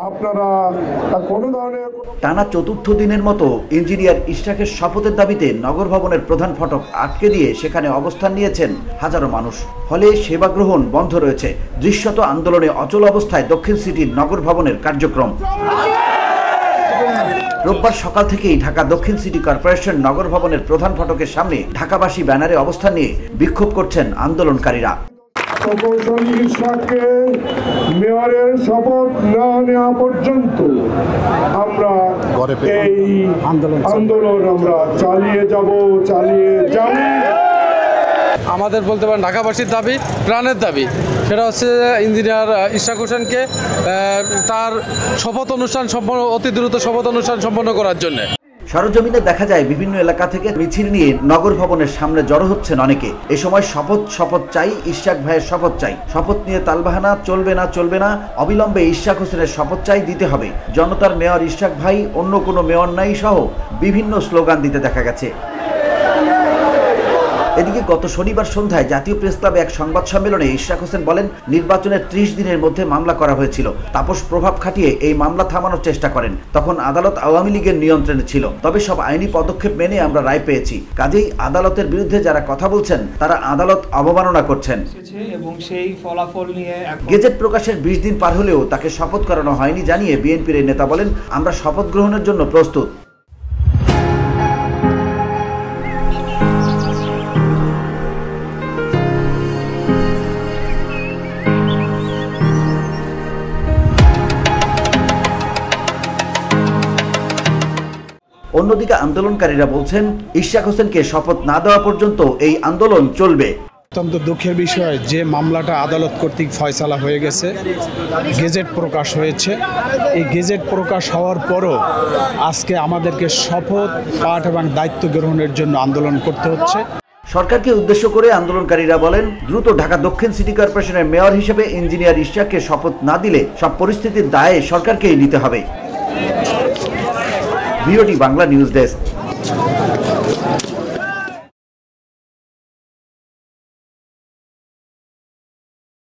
আপনারা কোনো ধরনের টানা চতুর্থ দিনের মতো ইঞ্জিনিয়ার ইশরাকের শপথের দাবিতে নগর ভবনের প্রধান ফটক আটকে দিয়ে সেখানে অবস্থান নিয়েছেন হাজারো মানুষ। ফলে সেবা গ্রহণ বন্ধ রয়েছে। দৃশ্যত আন্দোলনে অচল অবস্থায় দক্ষিণ সিটির নগর ভবনের কার্যক্রম। রোববার সকাল থেকেই ঢাকা দক্ষিণ সিটি কর্পোরেশন নগর ভবনের প্রধান ফটকের সামনে ঢাকাবাসী ব্যানারে অবস্থান নিয়ে বিক্ষোভ করছেন আন্দোলনকারীরা। প্রকৌশলী ইশরাককে মেয়রের শপথ না নেওয়া পর্যন্ত আমরা এই আন্দোলন আমরা চালিয়ে যাব। আমাদের বলতে পারেন ঢাকাবাসীর দাবি, প্রাণের দাবি, সেটা হচ্ছে ইঞ্জিনিয়ার ইশরাক হোসেনকে তার শপথ অনুষ্ঠান অতি দ্রুত শপথ অনুষ্ঠান সম্পন্ন করার জন্য। সরজমিনে দেখা যায় বিভিন্ন এলাকা থেকে মিছিল নিয়ে নগর ভবনের সামনে জড়ো হচ্ছেন অনেকে। এ সময় শপথ চাই, ইশরাক ভাইয়ের শপথ চাই, শপথ নিয়ে তালবাহানা চলবে না, অবিলম্বে ইশরাক হোসেনের শপথ চাই, দিতে হবে, জনতার মেয়র ইশরাক ভাই, অন্য কোনো মেয়র নাই সহ বিভিন্ন স্লোগান দিতে দেখা গেছে। এদিকে গত শনিবার সন্ধ্যায় জাতীয় প্রেস ক্লাবে এক সংবাদ সম্মেলনে ইশরাক হোসেন বলেন, নির্বাচনের 30 দিনের মধ্যে মামলা করা হয়েছিল। তাপস প্রভাব খাটিয়ে এই মামলা থামানোর চেষ্টা করেন। তখন আদালত আওয়ামী লীগের নিয়ন্ত্রণে ছিল। তবে সব আইনি পদক্ষেপ মেনে আমরা রায় পেয়েছি। কাজেই আদালতের বিরুদ্ধে যারা কথা বলছেন তারা আদালত অবমাননা করছেন। এবং সেই ফলাফল নিয়ে গেজেট প্রকাশের 20 দিন পার হলেও তাকে শপথ করানো হয়নি জানিয়ে বিএনপির এই নেতা বলেন, আমরা শপথ গ্রহণের জন্য প্রস্তুত। অন্যদিকে আন্দোলনকারীরা বলছেন, ইশরাক হোসেনকে শপথ না দেওয়া পর্যন্ত এই আন্দোলন চলবে। অত্যন্ত দুঃখের বিষয় যে মামলাটা আদালত কর্তৃক ফয়সালা হয়ে গেছে, গেজেট প্রকাশ হয়েছে। এই গেজেট প্রকাশ হওয়ার পরও আজকে আমাদেরকে শপথ পাঠ এবং দায়িত্ব গ্রহণের জন্য আন্দোলন করতে হচ্ছে। সরকারকে উদ্দেশ্য করে আন্দোলনকারীরা বলেন, দ্রুত ঢাকা দক্ষিণ সিটি কর্পোরেশনের মেয়র হিসেবে ইঞ্জিনিয়ার ইশরাককে শপথ না দিলে সব পরিস্থিতির দায়ে সরকারকেই নিতে হবে। VOD Bangla news desk.